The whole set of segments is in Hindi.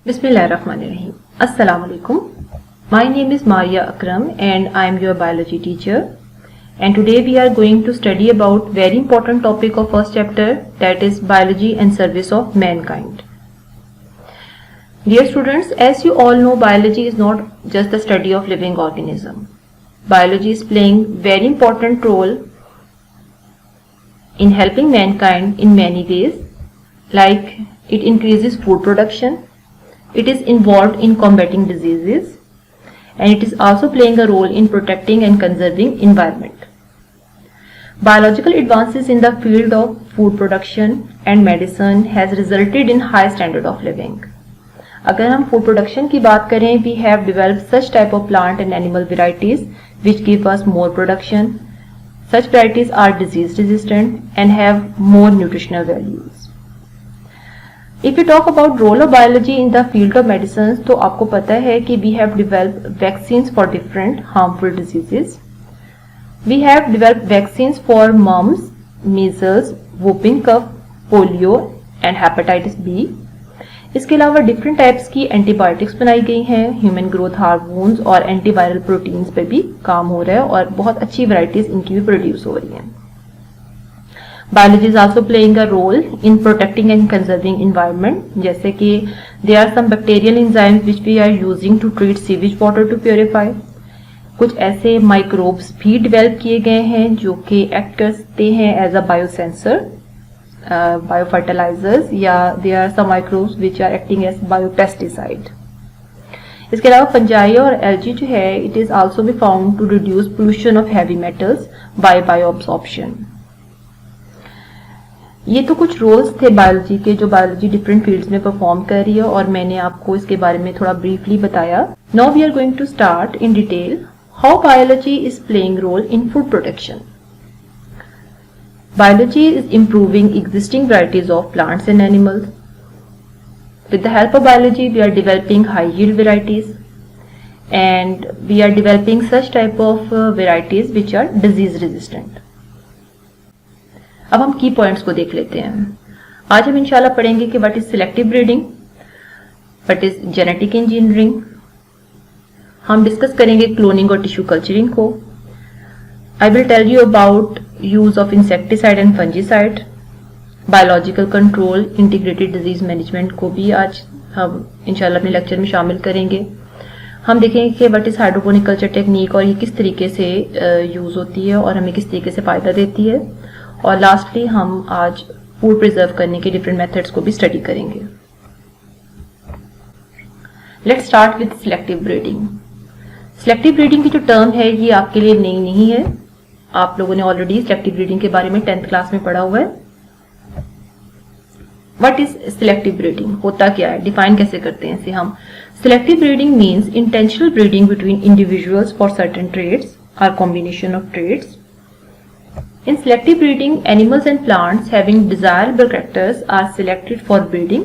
Bismillahirrahmanirrahim. Assalamu alaikum. My name is Maria Akram and I am your biology teacher. And today we are going to study about very important topic of first chapter, that is biology and service of mankind. Dear students, as you all know, biology is not just the study of living organism. Biology is playing very important role in helping mankind in many ways, like it increases food production, it is involved in combating diseases, and it is also playing a role in protecting and conserving environment. Biological advances in the field of food production and medicine has resulted in high standard of living. अगर हम food production की बात करें, we have developed such type of plant and animal varieties which give us more production. Such varieties are disease resistant and have more nutritional values. If you talk about role of biology in the field of medicines, तो आपको पता है कि we have developed vaccines for different harmful diseases. We have developed vaccines for mumps, measles, whooping cough, polio and hepatitis B. इसके अलावा डिफरेंट टाइप्स की एंटीबायोटिक्स बनाई गई हैं, ह्यूमन ग्रोथ हार्मोन्स और एंटीवायरल प्रोटीन्स पे भी काम हो रहा है और बहुत अच्छी वैरायटीज इनकी भी प्रोड्यूस हो रही हैं. Biology is also playing a role in protecting and conserving environment, जैसे कि there are some bacterial enzymes which we are using to treat sewage water to purify. कुछ ऐसे माइक्रोब्स भी डेवलप किए गए हैं जो कि एक्ट करते हैं एज अ बायोसेंसर, बायोफर्टिलाइजर्स, या there are some microbes which are acting as biopesticide. इसके अलावा फंजाई और एल्गी जो है, it is also be found to reduce pollution of heavy metals by bioabsorption. ये तो कुछ रोल्स थे बायोलॉजी के जो बायोलॉजी डिफरेंट फील्ड्स में परफॉर्म कर रही है और मैंने आपको इसके बारे में थोड़ा ब्रीफली बताया. Now we are going to start in detail how biology is playing role in food protection. Biology is improving existing varieties of plants and animals. With the help of biology we are developing high yield varieties and we are developing such type of varieties which are disease resistant. अब हम की पॉइंट्स को देख लेते हैं. आज हम इंशाल्लाह पढ़ेंगे कि what is selective breeding, what is genetic engineering. हम डिस्कस करेंगे क्लोनिंग और टिश्यू कल्चरिंग को. I will tell you about use of insecticide and fungicide. Biological control, integrated disease management को भी आज हम इंशाल्लाह अपने लेक्चर में शामिल करेंगे. हम देखेंगे कि what is hydroponic culture technique और ये किस तरीके से यूज होती है और हमें किस तरीके से फायदा देती है. और लास्टली हम आज फूड प्रिजर्व करने के डिफरेंट मेथड्स को भी स्टडी करेंगे. Let's start with selective breeding. Selective breeding की जो टर्म है ये आपके लिए नई नहीं है. आप लोगों ने ऑलरेडी सिलेक्टिव ब्रीडिंग के बारे में 10th क्लास में पढ़ा हुआ है. व्हाट इज सिलेक्टिव ब्रीडिंग, होता क्या है, डिफाइन कैसे करते हैं इसे हम. Selective breeding means intentional breeding between individuals for certain traits और combination of traits. In selective breeding, animals and plants having desirable characters are selected for breeding.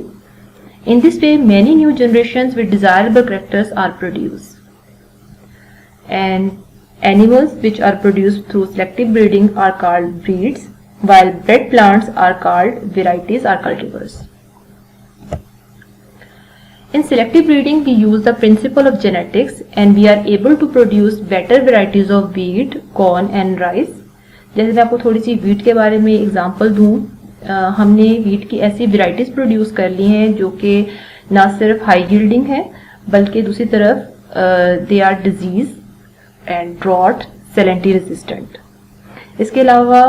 In this way, many new generations with desirable characters are produced. And animals which are produced through selective breeding are called breeds, while bred plants are called varieties or cultivars. In selective breeding, we use the principle of genetics and we are able to produce better varieties of wheat, corn and rice. जैसे मैं आपको थोड़ी सी वीट के बारे में एग्जांपल दूं, हमने वीट की ऐसी वेराइटीज प्रोड्यूस कर ली हैं जो कि ना सिर्फ हाई यील्डिंग है बल्कि दूसरी तरफ they are disease and drought salinity resistant. इसके अलावा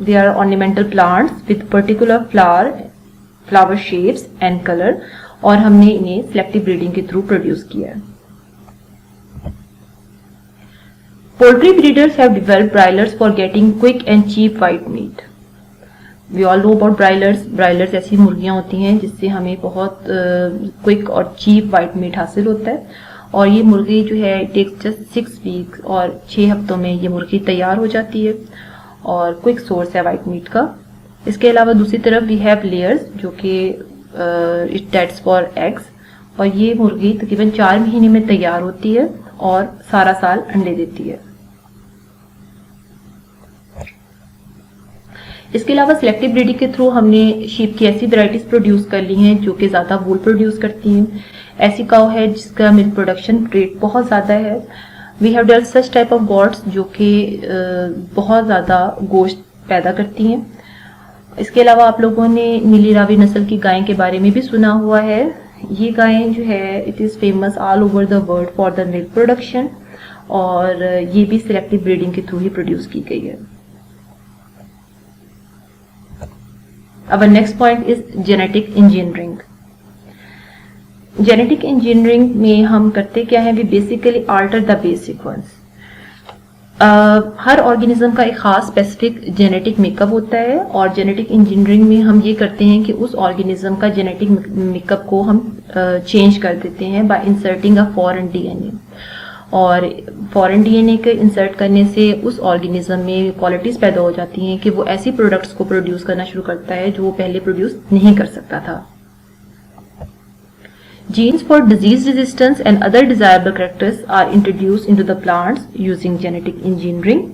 they are ornamental plants with particular flower shapes and colour, और हमने इन्हें सिलेक्टिव ब्रीडिंग के थ्रू प्रोड्यूस किया है. Poultry breeders have developed broilers for getting quick and cheap white meat. We all know about broilers. Broilers ऐसी मुर्गियां होती हैं जिससे हमें बहुत क्विक और चीप वाइट मीट हासिल होता है. और ये मुर्गी जो है टेक्स जस्ट 6 वीक्स और 6 हफ्तों में ये मुर्गी तैयार हो जाती है और क्विक सोर्स है वाइट मीट का. इसके अलावा दूसरी तरफ वी हैव लेयर्स जो कि इट डेट्स फॉर एग्स, और ये मुर्गी तकरीबन 4 महीने में तैयार होती है और सारा साल अंडे देती है. इसके अलावा सिलेक्टिव ब्रीडिंग के थ्रू हमने शीप की ऐसी वैरायटीज प्रोड्यूस कर ली हैं जो कि ज़्यादा वूल प्रोड्यूस करती हैं। ऐसी काउ है जिसका मिल्क प्रोडक्शन रेट बहुत ज़्यादा है। We have developed such type of goats जो कि बहुत ज़्यादा गोश्त पैदा करती हैं। इसके अलावा आप लोगों ने नीली रावी नस्ल की गाय के बारे में भी सुना हुआ है। ये गायें जो है it is famous all over the world for the milk production, और ये भी सिलेक्टिव ब्रीडिंग के थ्रू ही प्रोड्यूस की गई है। Our next point is genetic engineering. Genetic engineering में हम करते क्या है, we basically alter the basic ones. हर ऑर्गेनिज्म का एक खास स्पेसिफिक जेनेटिक मेकअप होता है, और जेनेटिक इंजीनियरिंग में हम ये करते हैं कि उस ऑर्गेनिज्म का जेनेटिक मेकअप को हम चेंज कर देते हैं bye inserting a foreign DNA. और फॉरेन डीएनए के इंसर्ट करने से उस ऑर्गेनिज्म में क्वालिटीज पैदा हो जाती हैं कि वो ऐसी प्रोडक्ट्स को प्रोड्यूस करना शुरू करता है जो वो पहले प्रोड्यूस नहीं कर सकता था। Genes for disease resistance and other desirable characters are introduced into the plants using genetic engineering.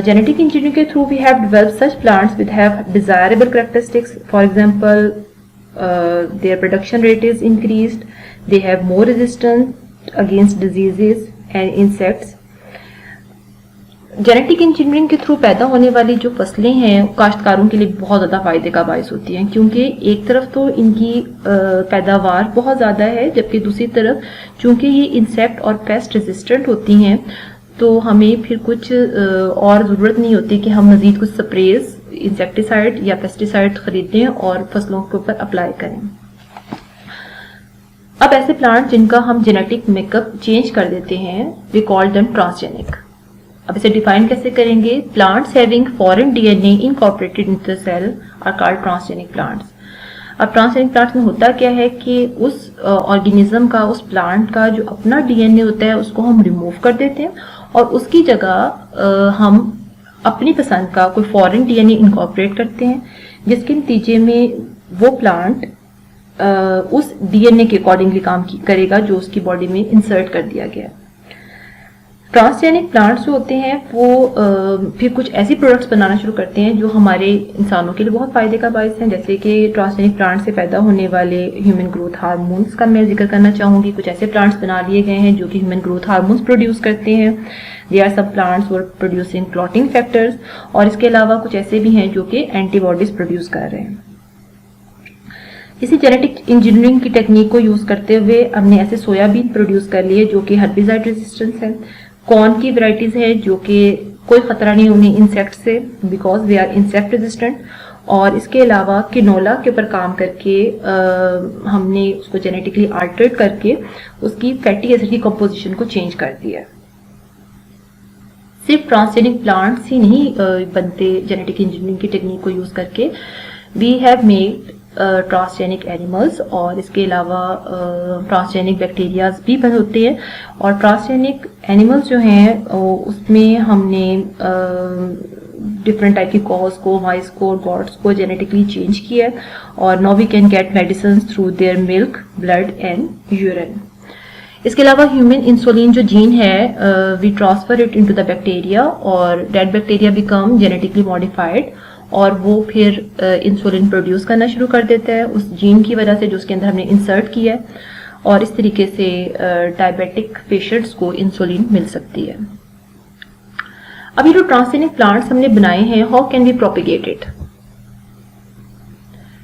Genetic engineering के through we have developed such plants which have desirable characteristics. For example, their production rate is increased. They have more resistance against diseases and insects. Genetic engineering के थ्रू पैदा होने वाली जो फसलें हैं काश्तकारों के लिए बहुत ज़्यादा फायदे का बायस होती हैं, क्योंकि एक तरफ तो इनकी पैदावार बहुत ज़्यादा है, जबकि दूसरी तरफ चूंकि ये इंसेक्ट और पेस्ट रेजिस्टेंट होती हैं तो हमें फिर कुछ और ज़रूरत नहीं होती कि हम मज़ीद कुछ स्प्रेज, इंसेक्टिसाइड या पेस्टिसाइड खरीदें और फसलों के ऊपर अप्लाई करें। अब ऐसे प्लांट जिनका हम जेनेटिक मेकअप चेंज कर देते हैं वी कॉल देम ट्रांसजेनिक। अब इसे डिफाइन कैसे करेंगे? Plants having foreign DNA incorporated into the cell are called transgenic plants. अब ट्रांसजेनिक प्लांट्स में होता क्या है कि उस ऑर्गेनिज्म का, उस प्लांट का जो अपना डीएनए होता है उसको हम रिमूव कर देते हैं और उसकी जगह हम अपनी पसंद का कोई फॉरेन डीएनए इनकॉर्पोरेट करते हैं, जिसके नतीजे में वो प्लांट उस डीएनए के अकॉर्डिंगली काम करेगा जो उसकी बॉडी में इंसर्ट कर दिया गया। ट्रांसजेनिक प्लांट्स जो होते हैं वो फिर कुछ ऐसी प्रोडक्ट्स बनाना शुरू करते हैं जो हमारे इंसानों के लिए बहुत फायदे का बायस हैं, जैसे कि ट्रांसजेनिक प्लांट से पैदा होने वाले ह्यूमन ग्रोथ हार्मोन्स का मैं जिक्र करना चाहूँगी। कुछ ऐसे प्लांट्स बना लिए गए हैं जो कि ह्यूमन ग्रोथ हार्मोन्स प्रोड्यूस करते हैं। दे आर सब प्लांट्स वर प्रोड्यूसिंग क्लॉटिंग फैक्टर्स, और इसके अलावा कुछ ऐसे भी हैं जो कि एंटीबॉडीज प्रोड्यूस कर रहे हैं। इसी जेनेटिक इंजीनियरिंग की टेक्निक को यूज करते हुए हमने ऐसे सोयाबीन प्रोड्यूस कर लिए जो कि हर्बिसाइड रेजिस्टेंस है। कॉर्न की वैरायटीज है जो कि कोई खतरा नहीं उन्हें इंसेक्ट से, because they are insect resistant. और इसके अलावा किनोला के ऊपर काम करके हमने उसको जेनेटिकली अल्टर्ड करके उसकी फैटी एसिड की कंपोजिशन को चेंज कर दिया। सिर्फ ट्रांसजेनिक प्लांट्स ही नहीं बनते जेनेटिक इंजीनियरिंग की टेक्निक को यूज करके, we have made transgenic animals, और इसके अलावा ट्रांसजेनिक बैक्टीरियाज भी बन होते हैं। और ट्रांसजेनिक एनिमल्स जो हैं उसमें हमने डिफरेंट टाइप की कॉज को, माइस को और गॉड्स को जेनेटिकली चेंज किया, और now we can get medicine through their milk, blood and urine. इसके अलावा ह्यूमन इंसुलिन जो जीन है we transfer it into the bacteria, और dead bacteria become genetically modified, और वो फिर इंसुलिन प्रोड्यूस करना शुरू कर देता है उस जीन की वजह से जो उसके अंदर हमने इंसर्ट किया है, और इस तरीके से डायबिटिक पेशेंट्स को इंसुलिन मिल सकती है। अब ये जो ट्रांसजेनिक प्लांट्स हमने बनाए हैं, how can we propagate it?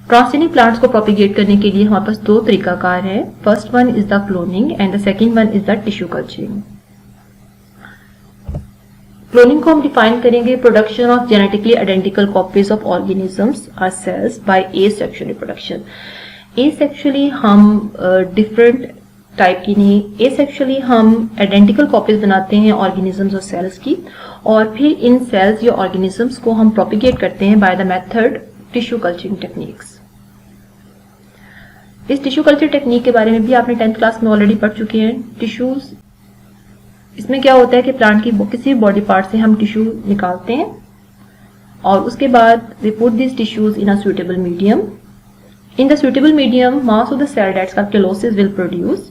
Transgenic plants को प्रोपिगेट करने के लिए हमारे पास दो तरीकाकार है। First one is the cloning and the second one is the tissue culturing. Cloning को हम डिफाइन करेंगे production of genetically identical copies of organisms और cells by asexual reproduction. Asexually हम डिफरेंट टाइप की नहीं, एसेक्सुअली हम आइडेंटिकल कॉपीज बनाते हैं ऑर्गेनिजम्स और सेल्स की, और फिर इन सेल्स या ऑर्गेनिजम्स को हम प्रोपिगेट करते हैं by the method tissue culturing techniques. इस टिश्यू कल्चर टेक्निक के बारे में भी आपने 10th क्लास में ऑलरेडी पढ़ चुके हैं। टिश्यूज, इसमें क्या होता है कि प्लांट की किसी बॉडी पार्ट से हम टिश्यू निकालते हैं और उसके बाद we put this tissues in a suitable medium. In the suitable medium mass of the cell that's का केलोसिस विल प्रोड्यूस,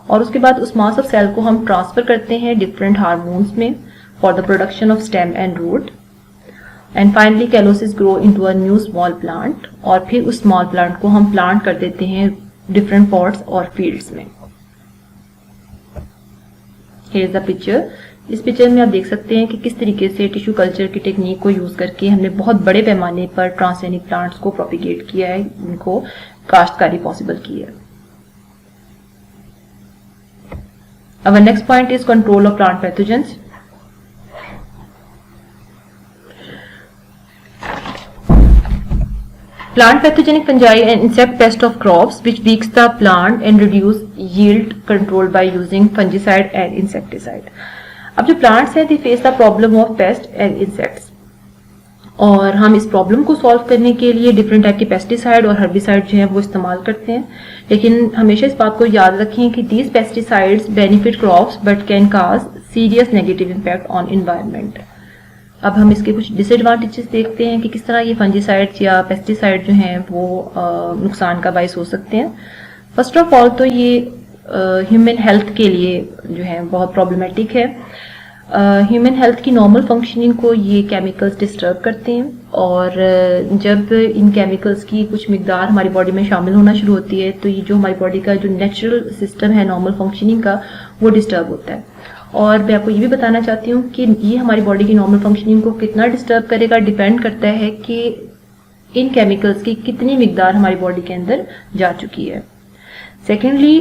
और उसके बाद उस मास ऑफ सेल को हम ट्रांसफर करते हैं डिफरेंट हार्मोन्स में for the production of stem and root. And finally callus grow into a new small plant, और फिर उस स्मॉल प्लांट को हम प्लांट कर देते हैं डिफरेंट पॉट्स और फील्ड्स में। Here is the picture. इस पिक्चर में आप देख सकते हैं कि किस तरीके से टिश्यू कल्चर की टेक्निक को यूज करके हमने बहुत बड़े पैमाने पर ट्रांसजेनिक प्लांट्स को प्रोपिगेट किया है, इनको काश्तकारी पॉसिबल की है। Our next point is control of plant pathogens. Plant pathogenic fungi and insect pest of crops which weakens the plant and reduce yield control by using fungicide and insecticide. अब जो plants हैं they face the problem of pest and insects, और हम इस प्रॉब्लम को सॉल्व करने के लिए डिफरेंट टाइप के पेस्टिसाइड और हर्बिसाइड जो है वो इस्तेमाल करते हैं। लेकिन हमेशा इस बात को याद रखें कि these pesticides benefit crops but can cause serious negative impact on environment. अब हम इसके कुछ डिसएडवांटेजेस देखते हैं कि किस तरह ये फंजीसाइड्स या पेस्टिसाइड जो हैं वो नुकसान का बायस हो सकते हैं। फर्स्ट ऑफ ऑल तो ये ह्यूमन हेल्थ के लिए जो है बहुत प्रॉब्लमेटिक है। ह्यूमन हेल्थ की नॉर्मल फंक्शनिंग को ये केमिकल्स डिस्टर्ब करते हैं, और जब इन केमिकल्स की कुछ मिकदार हमारी बॉडी में शामिल होना शुरू होती है तो ये जो हमारी बॉडी का जो नेचुरल सिस्टम है नॉर्मल फंक्शनिंग का वो डिस्टर्ब होता है। और मैं आपको ये भी बताना चाहती हूँ कि ये हमारी बॉडी की नॉर्मल फंक्शनिंग को कितना डिस्टर्ब करेगा डिपेंड करता है कि इन केमिकल्स की कितनी मिकदार हमारी बॉडी के अंदर जा चुकी है। सेकेंडली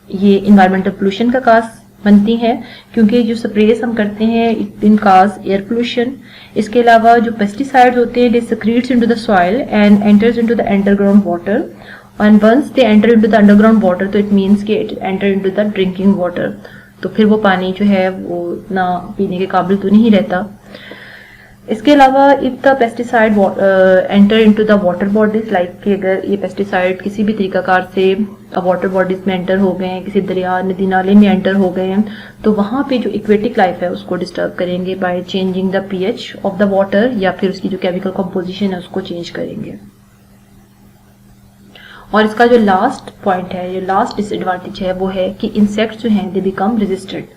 ये इन्वायरमेंटल पोल्यूशन का काज बनती हैं, क्योंकि जो स्प्रेज हम करते हैं it in cause air pollution. इसके अलावा जो पेस्टिसाइड्स होते हैं दे secretes into the soil and enters into the underground water, and once they enter into the underground water तो it means कि it enter into the drinking water, तो फिर वो पानी जो है वो इतना पीने के काबिल तो नहीं रहता। इसके अलावा if the pesticide enter into the water bodies, like कि अगर ये पेस्टिसाइड किसी भी तरीकाकार से वाटर बॉडीज में एंटर हो गए हैं, किसी दरिया नदी नाले में एंटर हो गए हैं, तो वहाँ पे जो एक्वेटिक लाइफ है उसको डिस्टर्ब करेंगे by changing the pH of the water, या फिर उसकी जो केमिकल कंपोजिशन है उसको चेंज करेंगे। और इसका जो लास्ट पॉइंट है, जो लास्ट डिसएडवांटेज है वो है कि इंसेक्ट्स जो हैं दे बिकम रेजिस्टेंट।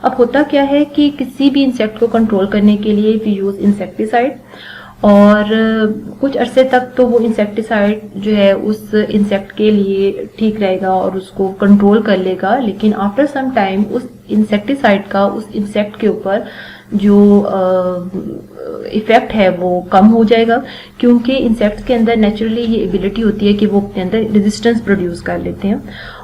अब होता क्या है कि किसी भी इंसेक्ट को कंट्रोल करने के लिए वी यूज इंसेक्टिसाइड, और कुछ अरसे तक तो वो इंसेक्टिसाइड जो है उस इंसेक्ट के लिए ठीक रहेगा और उसको कंट्रोल कर लेगा, लेकिन आफ्टर सम टाइम उस इंसेक्टिसाइड का उस इंसेक्ट के ऊपर जो इफेक्ट है वो कम हो जाएगा, क्योंकि इंसेक्ट्स के अंदर नेचुरली ये एबिलिटी होती है कि वो अपने अंदर रेजिस्टेंस प्रोड्यूस कर लेते हैं।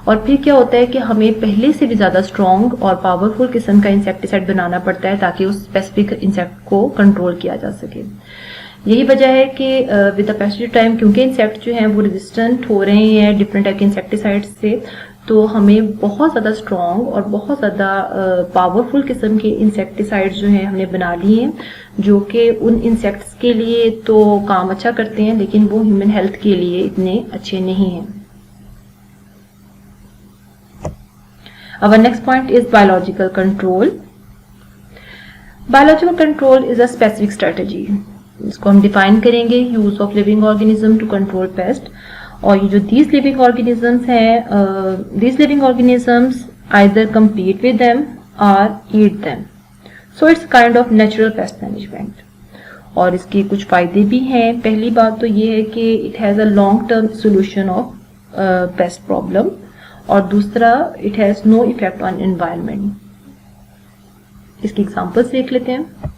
और फिर क्या होता है कि हमें पहले से भी ज़्यादा स्ट्रॉन्ग और पावरफुल किस्म का इंसेक्टिसाइड बनाना पड़ता है ताकि उस स्पेसिफिक इंसेक्ट को कंट्रोल किया जा सके। यही वजह है कि with the passage of time, क्योंकि इंसेक्ट जो हैं वो रेजिस्टेंट हो रहे हैं डिफरेंट टाइप के इंसेक्टिसाइड्स से, तो हमें बहुत ज़्यादा स्ट्रॉन्ग और बहुत ज़्यादा पावरफुल किस्म के इंसेक्टिसाइड्स जो हैं हमने बना लिए हैं, जो कि उन इंसेक्ट्स के लिए तो काम अच्छा करते हैं लेकिन वो ह्यूमन हेल्थ के लिए इतने अच्छे नहीं हैं। Our next point is biological control. Biological control is a specific strategy. इसको हम डिफाइन करेंगे, use of living organism to control pest. और ये जो these living organisms हैं, these living organisms either compete with them or eat them. So it's kind of natural pest management. और इसके कुछ फायदे भी हैं। पहली बात तो ये है कि it has a long term solution of pest problem, और दूसरा it has no effect on environment. इसकी एग्जांपल्स देख लेते हैं।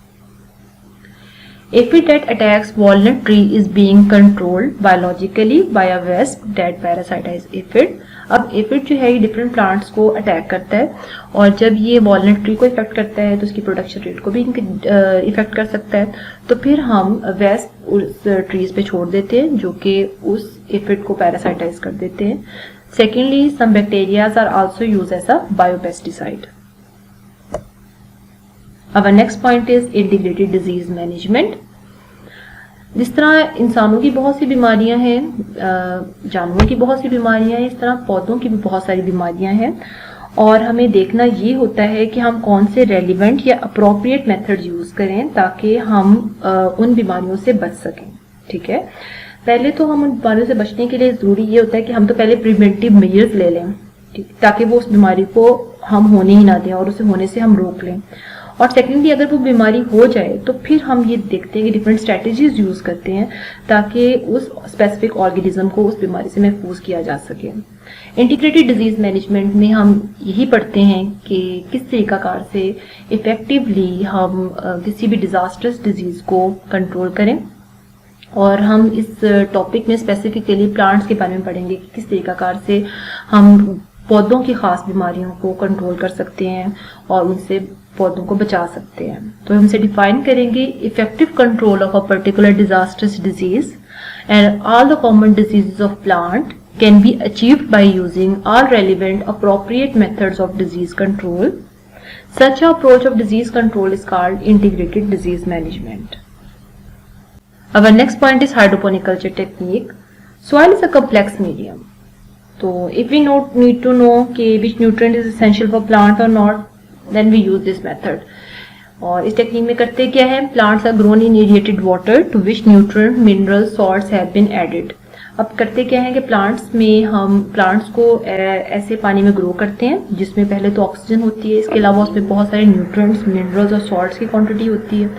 Aphid that attacks walnut tree is being controlled biologically by a wasp that parasitize aphid. अब एफिड जो है ये डिफरेंट प्लांट्स को अटैक करता है, और जब ये वॉलनट ट्री को इफेक्ट करता है तो उसकी प्रोडक्शन रेट को भी इफेक्ट कर सकता है। तो फिर हम वेस्प उस ट्रीज पे छोड़ देते हैं जो कि उस एफिड को पैरासाइटाइज कर देते हैं। Secondly, some bacteria are also used as a biopesticide. Our next point is integrated disease management. जिस तरह इंसानों की बहुत सी बीमारियां हैं, जानवरों की बहुत सी बीमारियां हैं, इस तरह पौधों की भी बहुत सारी बीमारियां हैं, और हमें देखना ये होता है कि हम कौन से रेलिवेंट या अप्रोप्रिएट मेथड यूज करें ताकि हम उन बीमारियों से बच सकें। ठीक है, पहले तो हम उन बीमारियों से बचने के लिए जरूरी ये होता है कि हम तो पहले प्रिवेंटिव मेजर्स ले लें, ताकि वो उस बीमारी को हम होने ही ना दें और उसे होने से हम रोक लें। और सेकेंडली अगर वो बीमारी हो जाए तो फिर हम ये देखते हैं कि डिफरेंट स्ट्रैटेजीज यूज करते हैं ताकि उस स्पेसिफिक ऑर्गेनिज्म को उस बीमारी से महफूज किया जा सके। इंटीग्रेटेड डिजीज मैनेजमेंट में हम यही पढ़ते हैं कि किस तरीकाकार से इफेक्टिवली हम किसी भी डिजास्टर्स डिजीज को कंट्रोल करें, और हम इस टॉपिक में स्पेसिफिकली प्लांट्स के बारे में पढ़ेंगे कि किस तरीकाकार से हम पौधों की खास बीमारियों को कंट्रोल कर सकते हैं और उनसे पौधों को बचा सकते हैं। तो हम इसे डिफाइन करेंगे, effective control of a particular disasters disease and all the common diseases of plant can be achieved by using all relevant appropriate methods of disease control. Such an approach of disease control is called integrated disease management. Our next point is hydroponic culture technique. Soil is a complex medium. So if we need to know which nutrient is essential for plant or not, then we use this method. और इस टेक्निक में करते क्या है, plants are grown in irrigated water to which nutrient, mineral, salts have been added. अब करते क्या है कि प्लांट्स में हम प्लांट्स को ऐसे पानी में ग्रो करते हैं जिसमें पहले तो ऑक्सीजन होती है, इसके अलावा उसमें बहुत सारे न्यूट्रिएंट्स, मिनरल्स और सॉल्ट्स की क्वांटिटी होती है,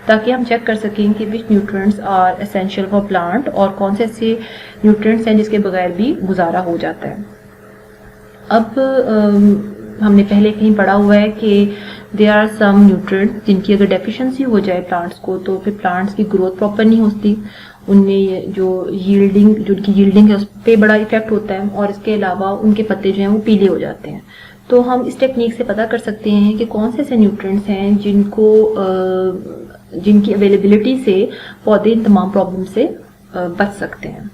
ताकि हम चेक कर सकें कि which nutrients are essential for plant और कौन से ऐसे न्यूट्रिएंट्स हैं जिसके बगैर भी गुजारा हो जाता है। अब हमने पहले कहीं पढ़ा हुआ है कि देयर आर सम न्यूट्रिएंट्स जिनकी अगर डेफिशिएंसी हो जाए प्लांट्स को तो फिर प्लांट्स की ग्रोथ प्रॉपर नहीं होती, उनमें जो उनकी यील्डिंग है उस पर बड़ा इफेक्ट होता है, और इसके अलावा उनके पत्ते जो हैं वो पीले हो जाते हैं। तो हम इस टेक्निक से पता कर सकते हैं कि कौन से ऐसे न्यूट्रिएंट्स हैं जिनकी अवेलेबिलिटी से पौधे इन तमाम प्रॉब्लम से बच सकते हैं,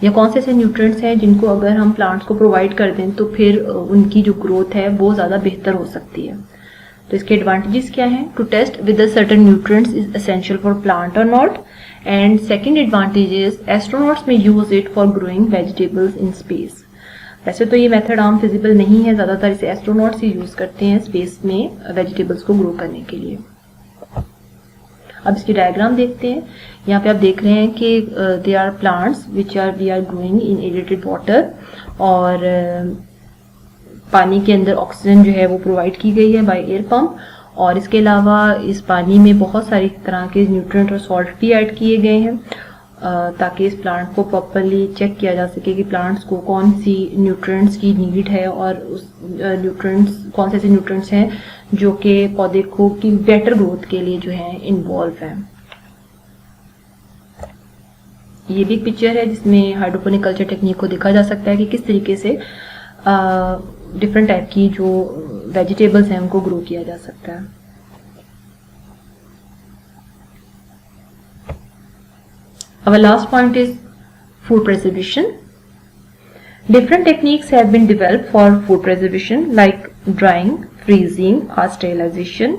या कौन से ऐसे न्यूट्रिएंट्स हैं जिनको अगर हम प्लांट्स को प्रोवाइड कर दें तो फिर उनकी जो ग्रोथ है वो ज़्यादा बेहतर हो सकती है। तो इसके एडवांटेजेस क्या हैं? To test with certain nutrients is essential for plant और not, and second advantage is astronauts में use it for growing vegetables in space. वैसे तो ये मेथड आम फिजिबल नहीं है, ज़्यादातर इसे एस्ट्रोनॉट्स ही यूज करते हैं स्पेस में वेजिटेबल्स को ग्रो करने के लिए। अब इसकी डायग्राम देखते हैं। यहाँ पे आप देख रहे हैं कि they are plants which we are growing in aerated water, और पानी के अंदर ऑक्सीजन जो है वो प्रोवाइड की गई है बाय एयर पंप, और इसके अलावा इस पानी में बहुत सारी तरह के न्यूट्रिएंट और सॉल्ट भी ऐड किए गए हैं ताकि इस प्लांट को प्रॉपरली चेक किया जा सके कि प्लांट्स को कौन सी न्यूट्रिएंट्स की नीड है और उस न्यूट्रिएंट्स कौन से ऐसे न्यूट्रिएंट्स हैं जो कि पौधे को की बेटर ग्रोथ के लिए जो है इन्वॉल्व हैं। ये भी एक पिक्चर है जिसमें हाइड्रोपोनिक कल्चर टेक्निक को देखा जा सकता है कि किस तरीके से डिफरेंट टाइप की जो वेजिटेबल्स हैं उनको ग्रो किया जा सकता है। Our last point is food preservation. Different techniques have been developed for food preservation like drying, freezing or sterilization.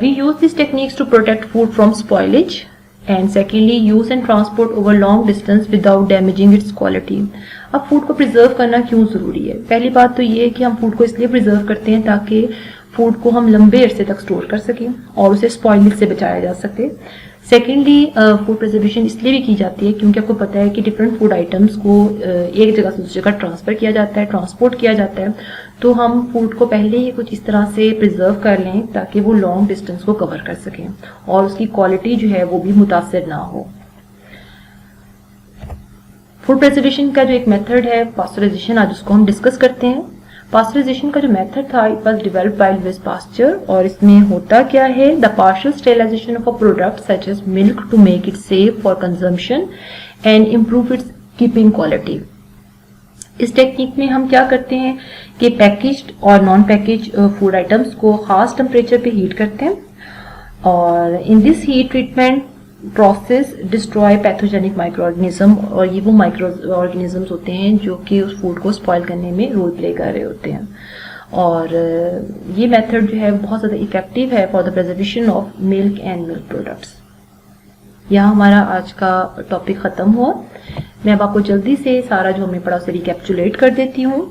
We use these techniques to protect food from spoilage, and secondly use and transport over long distance without damaging its quality. अब फूड को प्रिजर्व करना क्यों ज़रूरी है? पहली बात तो ये है कि हम फूड को इसलिए प्रिजर्व करते हैं ताकि फूड को हम लंबे अरसे तक स्टोर कर सकें और उसे स्पॉइलिंग से बचाया जा सके। सेकेंडली फूड प्रिजर्वेशन इसलिए भी की जाती है क्योंकि आपको पता है कि डिफरेंट फूड आइटम्स को एक जगह से दूसरी जगह ट्रांसफ़र किया जाता है, ट्रांसपोर्ट किया जाता है, तो हम फूड को पहले ही कुछ इस तरह से प्रिजर्व कर लें ताकि वो लॉन्ग डिस्टेंस को कवर कर सकें और उसकी क्वालिटी जो है वो भी मुतासिर ना हो। फूड प्रिजर्वेशन का जो एक मेथड है पास्चराइजेशन, आज उसको हम डिस्कस करते हैं। पास्चराइजेशन का जो मेथड था it was developed by Louis Pasteur, और इसमें होता क्या है, the partial sterilisation of a product such as milk to make it safe for consumption and improve its keeping quality. इस टेक्निक में हम क्या करते हैं कि पैकेज्ड और नॉन पैकेज फूड आइटम्स को खास टेम्परेचर पे हीट करते हैं, और in this heat treatment process destroy pathogenic micro organism, और ये वो माइक्रो ऑर्गेनिजम्स होते हैं जो कि उस फूड को स्पॉइल करने में रोल प्ले कर रहे होते हैं। और ये मेथड जो है बहुत ज़्यादा इफेक्टिव है for the preservation of milk and milk products. यहाँ हमारा आज का टॉपिक ख़त्म हुआ। मैं अब आपको जल्दी से सारा जो हमने पढ़ा उसे रिकैप्चुलेट कर देती हूँ।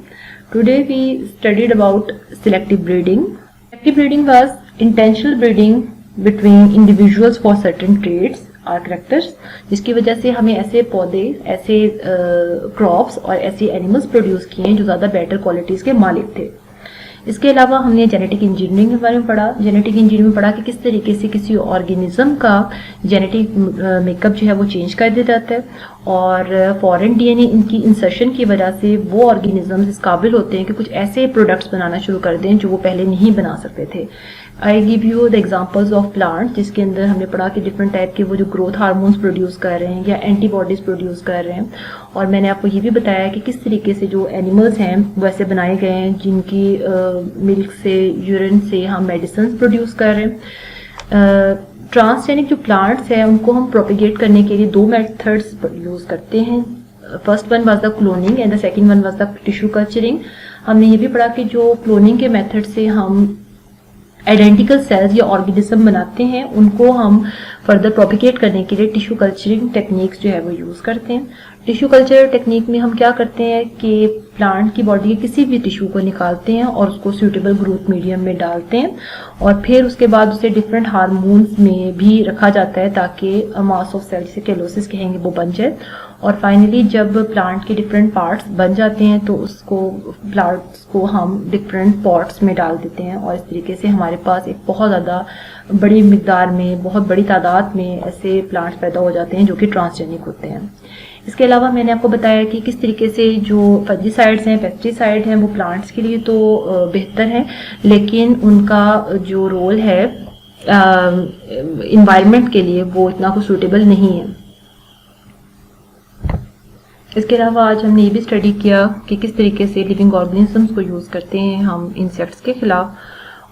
Today we studied about selective breeding. Selective breeding was intentional breeding between individuals for certain traits और कैरेक्टर्स, जिसकी वजह से हमें ऐसे पौधे, ऐसे क्रॉप्स और ऐसे एनिमल्स प्रोड्यूस किए हैं जो ज़्यादा बेटर क्वालिटीज़ के मालिक थे। इसके अलावा हमने जेनेटिक इंजीनियरिंग के बारे में पढ़ा। जेनेटिक इंजीनियरिंग में पढ़ा कि किस तरीके से किसी ऑर्गेनिज्म का जेनेटिक मेकअप जो है वो चेंज कर दिया जाता है और फॉरेन डीएनए इनकी इंसर्शन की वजह से वो ऑर्गेनिजम्स इस काबिल होते हैं कि कुछ ऐसे प्रोडक्ट्स बनाना शुरू कर दें जो वो पहले नहीं बना सकते थे। I give you the examples of plant, जिसके अंदर हमने पढ़ा कि डिफरेंट टाइप के वो जो ग्रोथ हार्मोन्स प्रोड्यूस कर रहे हैं या एंटीबॉडीज प्रोड्यूस कर रहे हैं। और मैंने आपको ये भी बताया कि किस तरीके से जो एनिमल्स हैं वैसे बनाए गए हैं जिनकी मिल्क से, यूरिन से हम मेडिसिन प्रोड्यूस कर रहे हैं। ट्रांसजेनिक जो प्लांट्स हैं उनको हम प्रोपिगेट करने के लिए 2 मेथड्स यूज़ करते हैं। First one was the cloning and the second one was the tissue culturing. हमने ये भी पढ़ा कि जो क्लोनिंग के मेथड से हम आइडेंटिकल सेल्स या ऑर्गेनिज्म बनाते हैं उनको हम फर्दर प्रोपिगेट करने के लिए टिश्यू कल्चरिंग टेक्निक्स जो है वो यूज़ करते हैं। टिश्यू कल्चर टेक्निक में हम क्या करते हैं कि प्लांट की बॉडी के किसी भी टिश्यू को निकालते हैं और उसको सूटेबल ग्रोथ मीडियम में डालते हैं और फिर उसके बाद उसे डिफरेंट हार्मोन्स में भी रखा जाता है ताकि मास ऑफ सेल जिसे केलोसिस कहेंगे वो बन जाए। और फाइनली जब प्लांट के डिफरेंट पार्ट्स बन जाते हैं तो उसको प्लांट्स को हम डिफरेंट पॉट्स में डाल देते हैं और इस तरीके से हमारे पास एक बहुत ज़्यादा बड़ी मिकदार में, बहुत बड़ी तादाद में ऐसे प्लांट्स पैदा हो जाते हैं जो कि ट्रांसजेनिक होते हैं। इसके अलावा मैंने आपको बताया कि किस तरीके से जो फंजीसाइड्स हैं, पेस्टिसाइड हैं, वो प्लांट्स के लिए तो बेहतर है लेकिन उनका जो रोल है इन्वायरमेंट के लिए वो इतना कुछ सूटेबल नहीं है। इसके अलावा आज हमने ये भी स्टडी किया कि किस तरीके से लिविंग ऑर्गेनिजम्स को यूज़ करते हैं हम इंसेक्ट्स के खिलाफ,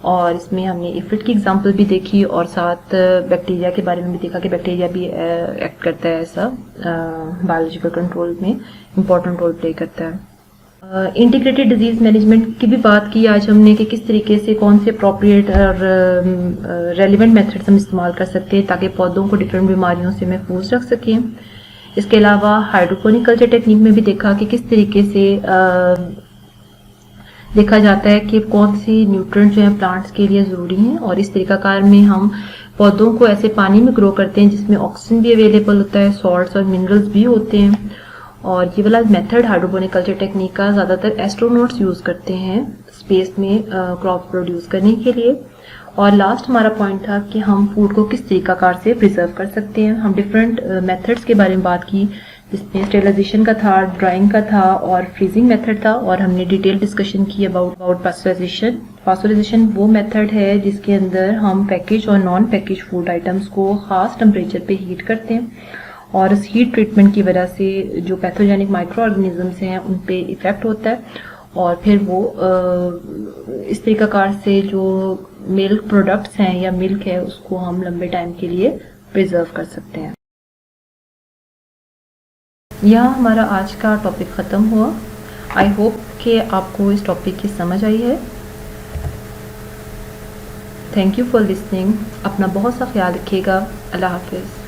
और इसमें हमने एफिड की एग्जांपल भी देखी और साथ बैक्टीरिया के बारे में भी देखा कि बैक्टीरिया भी एक्ट करता है ऐसा बायोलॉजिकल कंट्रोल में इम्पोर्टेंट रोल प्ले करता है। इंटीग्रेटेड डिजीज मैनेजमेंट की भी बात की आज हमने कि किस तरीके से कौन से अप्रोप्रिएट और रेलिवेंट मेथड्स हम इस्तेमाल कर सकते हैं ताकि पौधों को डिफरेंट बीमारियों से महफूज रख सकें। इसके अलावा हाइड्रोपोनिक कल्चर टेक्निक में भी देखा कि किस तरीके से देखा जाता है कि कौन सी न्यूट्रिएंट जो है प्लांट्स के लिए ज़रूरी हैं और इस तरीकाकार में हम पौधों को ऐसे पानी में ग्रो करते हैं जिसमें ऑक्सीजन भी अवेलेबल होता है, सॉल्ट्स और मिनरल्स भी होते हैं। और ये वाला मेथड हाइड्रोपोनिक कल्चर टेक्निक का ज़्यादातर एस्ट्रोनॉट्स यूज़ करते हैं स्पेस में क्रॉप प्रोड्यूस करने के लिए। और लास्ट हमारा पॉइंट था कि हम फूड को किस तरीकाकार से प्रिजर्व कर सकते हैं। हम डिफरेंट मेथड्स के बारे में बात की जिसमें स्टेरिलाइजेशन का था, ड्राइंग का था और फ्रीजिंग मेथड था, और हमने डिटेल डिस्कशन की अबाउट पास्चराइजेशन। पास्चराइजेशन वो मेथड है जिसके अंदर हम पैकेज और नॉन पैकेज फूड आइटम्स को खास टेम्परेचर पे हीट करते हैं और इस हीट ट्रीटमेंट की वजह से जो पैथोजेनिक माइक्रो ऑर्गेनिजम्स हैं उन पे इफेक्ट होता है और फिर वो इस तरीकाकार से जो मिल्क प्रोडक्ट्स हैं या मिल्क है उसको हम लंबे टाइम के लिए प्रिजर्व कर सकते हैं। यहाँ हमारा आज का टॉपिक ख़त्म हुआ। आई होप कि आपको इस टॉपिक की समझ आई है। Thank you for listening. अपना बहुत सा ख्याल रखिएगा। अल्लाह हाफिज़।